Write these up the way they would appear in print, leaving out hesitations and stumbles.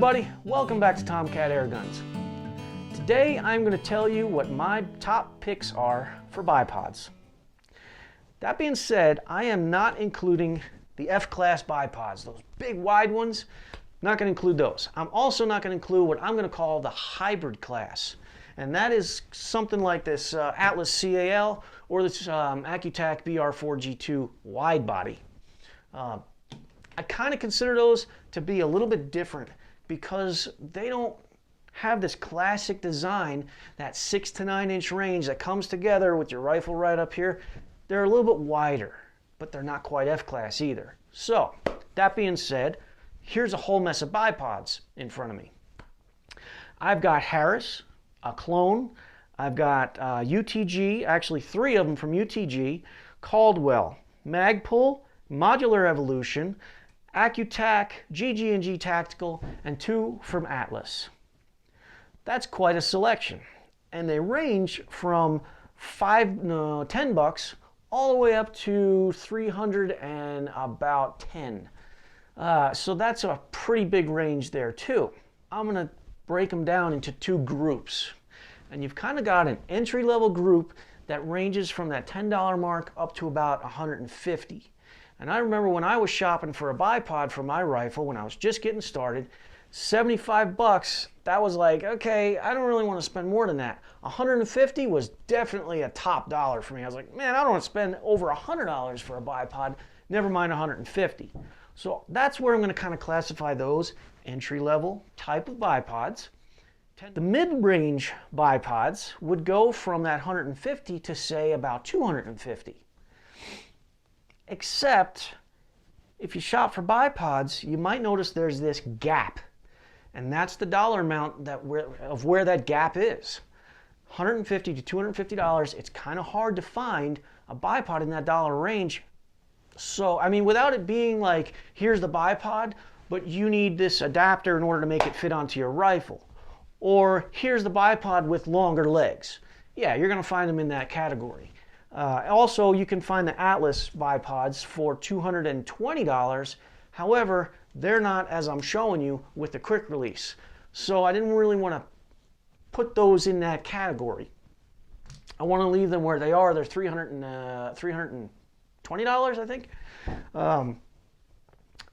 everybody, welcome back to Tomcat Air Guns. Today I'm going to tell you what my top picks are for bipods. That being said, I am not including the F-class bipods, those big wide ones. Not going to include those. I'm also not going to include what I'm going to call the hybrid class, and that is something like this Atlas CAL or this Accu-Tac BR4G2 wide body. I kind of consider those to be a little bit different because they don't have this classic design, that 6 to 9 inch range that comes together with your rifle right up here. They're a little bit wider, but they're not quite F-class either. So, that being said, here's a whole mess of bipods in front of me. I've got Harris, a clone. I've got UTG, actually 3 of them from UTG, Caldwell, Magpul, Modular Evolution, Accu-Tac, gg&g Tactical, and 2 from Atlas. That's quite a selection, and they range from $10 all the way up to $310. So that's a pretty big range there too. I'm going to break them down into 2 groups, and you've kind of got an entry-level group that ranges from that $10 mark up to about $150. And I remember when I was shopping for a bipod for my rifle when I was just getting started, $75, that was like, okay, I don't really want to spend more than that. $150 was definitely a top dollar for me. I was like, man, I don't want to spend over $100 for a bipod, never mind $150. So that's where I'm going to kind of classify those entry-level type of bipods. The mid-range bipods would go from that $150 to say about $250. Except, if you shop for bipods, you might notice there's this gap. And that's the dollar amount of where that gap is. $150 to $250, it's kind of hard to find a bipod in that dollar range. So, I mean, without it being like, here's the bipod, but you need this adapter in order to make it fit onto your rifle. Or, here's the bipod with longer legs. Yeah, you're going to find them in that category. Also, you can find the Atlas bipods for $220. However, they're not, as I'm showing you, with the quick release. So I didn't really want to put those in that category. I want to leave them where they are. They're $320, I think.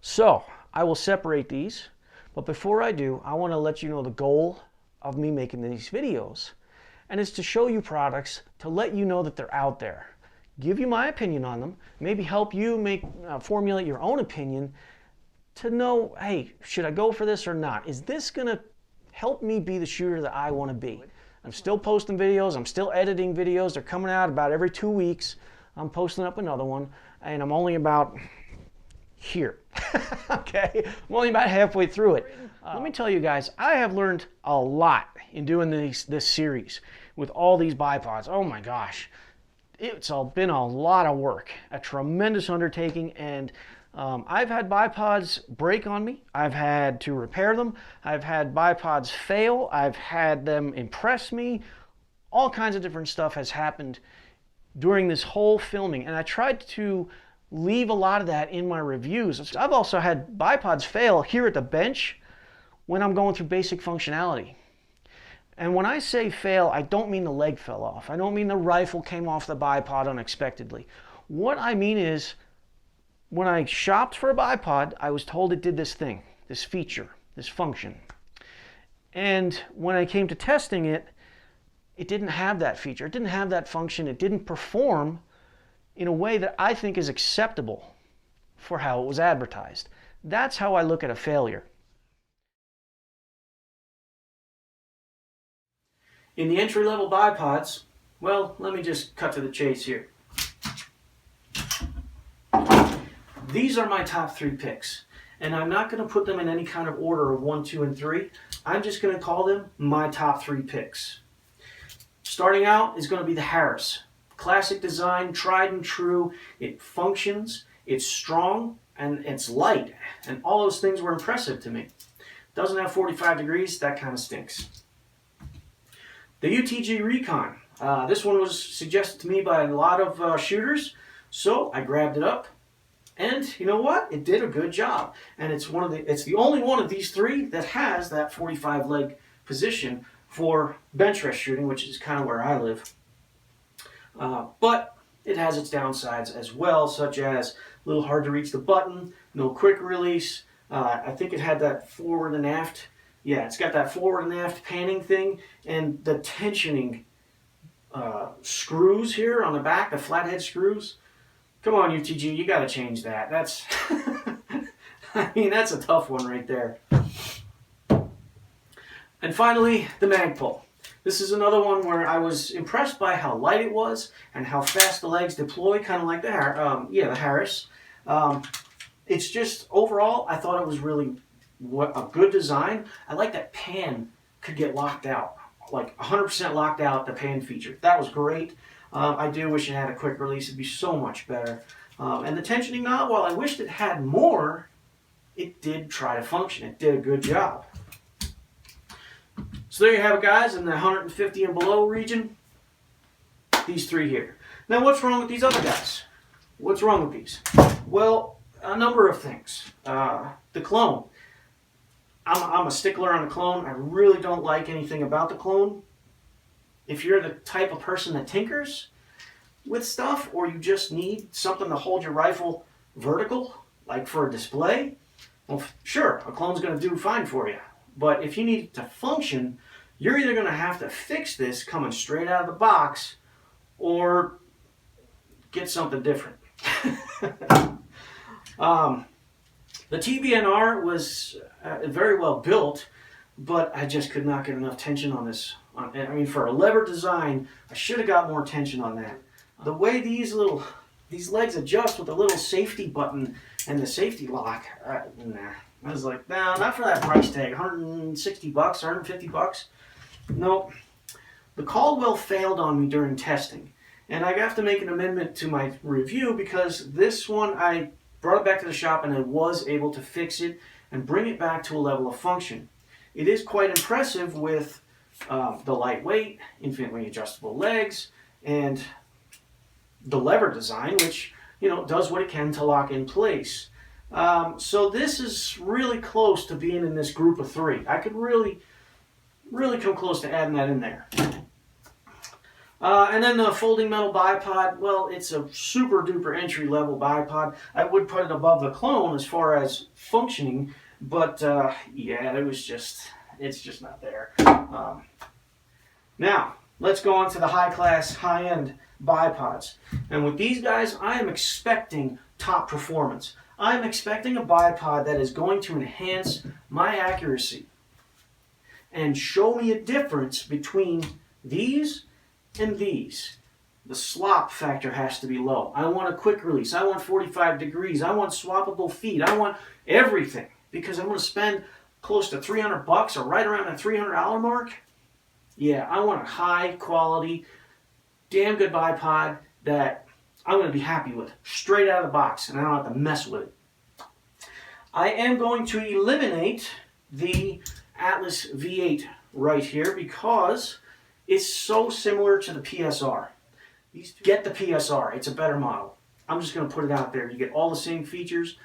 So I will separate these. But before I do, I want to let you know the goal of me making these videos. And it's to show you products, to let you know that they're out there. Give you my opinion on them, maybe help you formulate your own opinion to know, hey, should I go for this or not? Is this going to help me be the shooter that I want to be? I'm still posting videos, I'm still editing videos. They're coming out about every 2 weeks. I'm posting up another one, and I'm only about here. Okay, I'm only about halfway through it. Let me tell you guys, I have learned a lot in doing this series with all these bipods. Oh my gosh, it's been a lot of work, a tremendous undertaking, and I've had bipods break on me. I've had to repair them. I've had bipods fail. I've had them impress me. All kinds of different stuff has happened during this whole filming, and I tried to leave a lot of that in my reviews. I've also had bipods fail here at the bench when I'm going through basic functionality. And when I say fail, I don't mean the leg fell off. I don't mean the rifle came off the bipod unexpectedly. What I mean is, when I shopped for a bipod, I was told it did this thing, this feature, this function. And when I came to testing it, it didn't have that feature. It didn't have that function. It didn't perform in a way that I think is acceptable for how it was advertised. That's how I look at a failure. In the entry-level bipods, well, let me just cut to the chase here. These are my top 3 picks, and I'm not going to put them in any kind of order of 1, 2, and 3. I'm just going to call them my top 3 picks. Starting out is going to be the Harris. Classic design, tried and true. It functions, it's strong, and it's light. And all those things were impressive to me. Doesn't have 45 degrees, that kind of stinks. The UTG Recon. This one was suggested to me by a lot of shooters, so I grabbed it up And you know what? It did a good job. And it's the only one of these three that has that 45 leg position for bench rest shooting, which is kind of where I live. But it has its downsides as well, such as a little hard to reach the button, no quick release. I think it had that forward and aft. Yeah, it's got that forward and aft panning thing, and the tensioning screws here on the back, the flathead screws. Come on, UTG, you got to change that. That's, I mean, that's a tough one right there. And finally, the Magpul. This is another one where I was impressed by how light it was and how fast the legs deploy, kind of like the Harris. It's just, overall, I thought it was really a good design. I like that pan could get locked out, like 100% locked out, the pan feature. That was great. I do wish it had a quick release. It'd be so much better. And the tensioning knob, while I wished it had more, it did try to function. It did a good job. So there you have it, guys, in the 150 and below region. These three here. Now, what's wrong with these other guys? What's wrong with these? Well, a number of things. The clone. I'm a stickler on the clone. I really don't like anything about the clone. If you're the type of person that tinkers with stuff, or you just need something to hold your rifle vertical, like for a display, well, sure, a clone's going to do fine for you. But if you need it to function, you're either going to have to fix this coming straight out of the box, or get something different. The TBNR was very well built, but I just could not get enough tension on this. I mean, for a lever design, I should have got more tension on that. The way these legs adjust with the little safety button and the safety lock, nah. I was like, nah, not for that price tag. 160 bucks, 150 bucks. Nope. The Caldwell failed on me during testing, and I have to make an amendment to my review because this one, I brought it back to the shop and I was able to fix it and bring it back to a level of function. It is quite impressive with the lightweight, infinitely adjustable legs, and the lever design, which, you know, does what it can to lock in place. So this is really close to being in this group of three. I could really come close to adding that in there. And then the folding metal bipod, well, it's a super duper entry level bipod. I would put it above the clone as far as functioning, but yeah, it's just not there. Now, let's go on to the high class, high end bipods. And with these guys, I am expecting top performance. I'm expecting a bipod that is going to enhance my accuracy and show me a difference between these and these. The slop factor has to be low. I want a quick release. I want 45 degrees. I want swappable feet. I want everything, because I'm going to spend close to 300 bucks or right around the $300 mark. Yeah, I want a high quality, damn good bipod that I'm going to be happy with straight out of the box, and I don't have to mess with it. I am going to eliminate the Atlas V8 right here because it's so similar to the PSR. Get the PSR, it's a better model. I'm just going to put it out there. You get all the same features,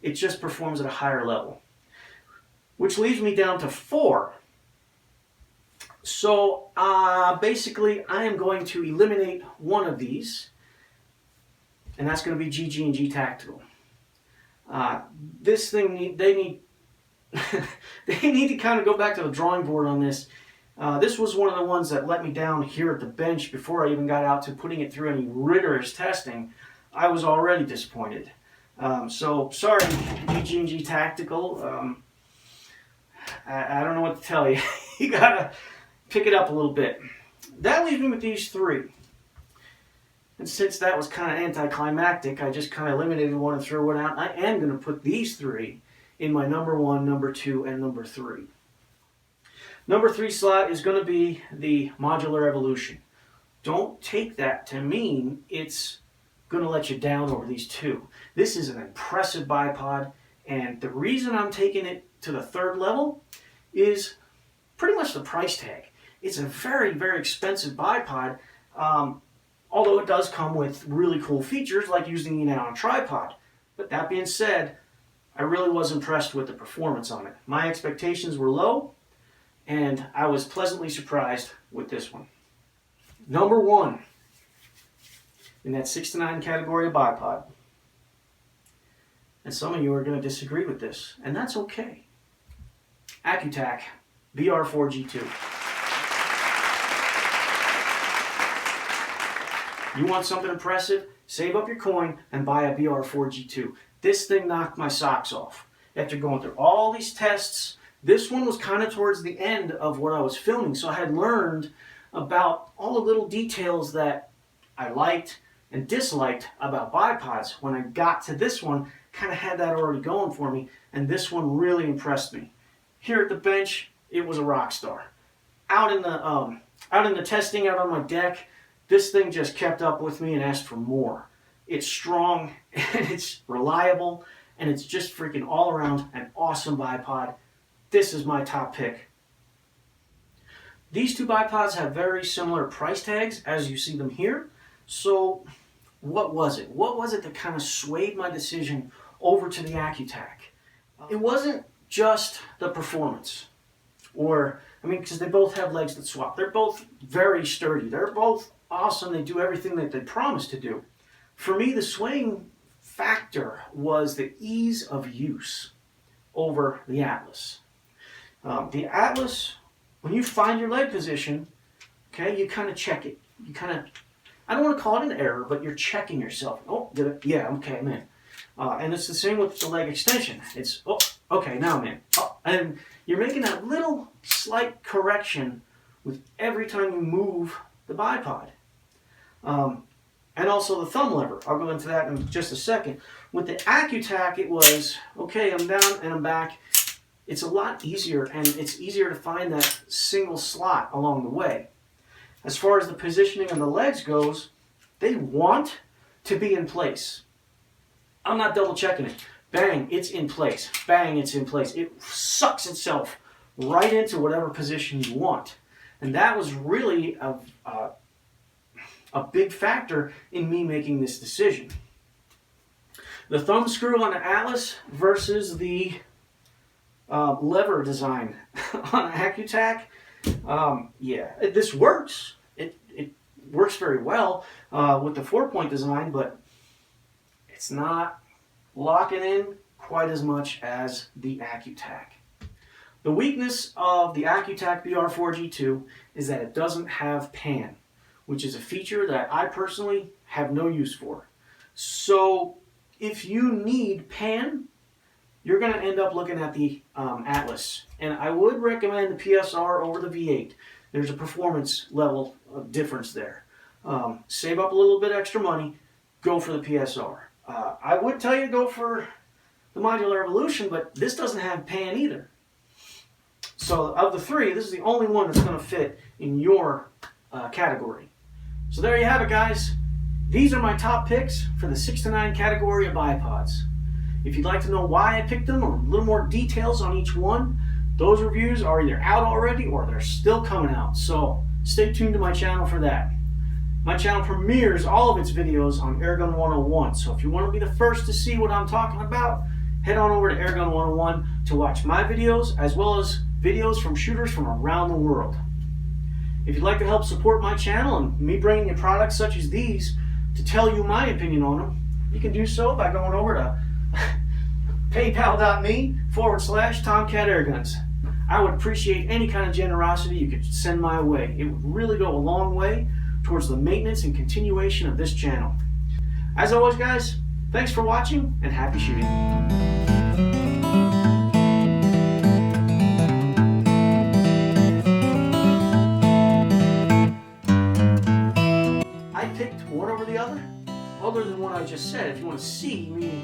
it just performs at a higher level. Which leaves me down to 4. So basically I am going to eliminate one of these, and that's going to be gg&g Tactical. This thing, they need to kind of go back to the drawing board on this. This was one of the ones that let me down here at the bench before I even got out to putting it through any rigorous testing. I was already disappointed. So sorry, gg&g Tactical. I don't know what to tell you. You gotta pick it up a little bit. That leaves me with these 3. And since that was kind of anticlimactic, I just kind of eliminated one and threw one out. I am going to put these 3 in my number 1, number 2, and number 3. Number 3 slot is going to be the Modular Evolution. Don't take that to mean it's going to let you down over these 2. This is an impressive bipod, and the reason I'm taking it to the 3rd level is pretty much the price tag. It's a very, very expensive bipod, although it does come with really cool features like using it on a tripod. But that being said, I really was impressed with the performance on it. My expectations were low, and I was pleasantly surprised with this one. Number one in that 6 to 9 category of bipod. And some of you are going to disagree with this, and that's okay. Accu-Tac BR4G2. You want something impressive? Save up your coin and buy a BR4G2. This thing knocked my socks off. After going through all these tests, this one was kind of towards the end of what I was filming, so I had learned about all the little details that I liked and disliked about bipods. When I got to this one, kind of had that already going for me, and this one really impressed me. Here at the bench, it was a rock star. Out in the testing, out on my deck, this thing just kept up with me and asked for more. It's strong, and it's reliable, and it's just freaking all around an awesome bipod. This is my top pick. These two bipods have very similar price tags as you see them here. So what was it? What was it that kind of swayed my decision over to the Accu-Tac? It wasn't just the performance, because they both have legs that swap. They're both very sturdy. They're both awesome. They do everything that they promise to do. For me, the swaying factor was the ease of use over the Atlas. The Atlas, when you find your leg position, okay, you kind of check it. You kind of, I don't want to call it an error, but you're checking yourself. Oh, did it? Yeah, okay, I'm in. And it's the same with the leg extension. It's, oh, okay, now I'm in. Oh, and you're making that little slight correction with every time you move the bipod. And also the thumb lever. I'll go into that in just a second. With the Accu-Tac, it was, okay, I'm down and I'm back. It's a lot easier, and it's easier to find that single slot along the way. As far as the positioning of the legs goes, they want to be in place. I'm not double checking it. Bang, it's in place. Bang, it's in place. It sucks itself right into whatever position you want. And that was really a big factor in me making this decision. The thumb screw on the Atlas versus the lever design on the Accu-Tac. This works. It works very well with the 4-point design, but it's not locking in quite as much as the Accu-Tac. The weakness of the Accu-Tac BR4G2 is that it doesn't have pan, which is a feature that I personally have no use for. So if you need pan, you're going to end up looking at the Atlas. And I would recommend the PSR over the V8. There's a performance level of difference there. Save up a little bit extra money, go for the PSR. I would tell you to go for the Modular Evolution, but this doesn't have pan either. So of the three, this is the only one that's going to fit in your category. So there you have it, guys. These are my top picks for the 6 to 9 category of bipods. If you'd like to know why I picked them or a little more details on each one, those reviews are either out already or they're still coming out. So stay tuned to my channel for that. My channel premieres all of its videos on Airgun 101. So if you want to be the first to see what I'm talking about, head on over to Airgun 101 to watch my videos as well as videos from shooters from around the world. If you'd like to help support my channel and me bringing you products such as these to tell you my opinion on them, you can do so by going over to paypal.me/Tomcat Airguns. I would appreciate any kind of generosity you could send my way. It would really go a long way towards the maintenance and continuation of this channel. As always, guys, thanks for watching and happy shooting. I picked one over the other than what I just said. If you want to see me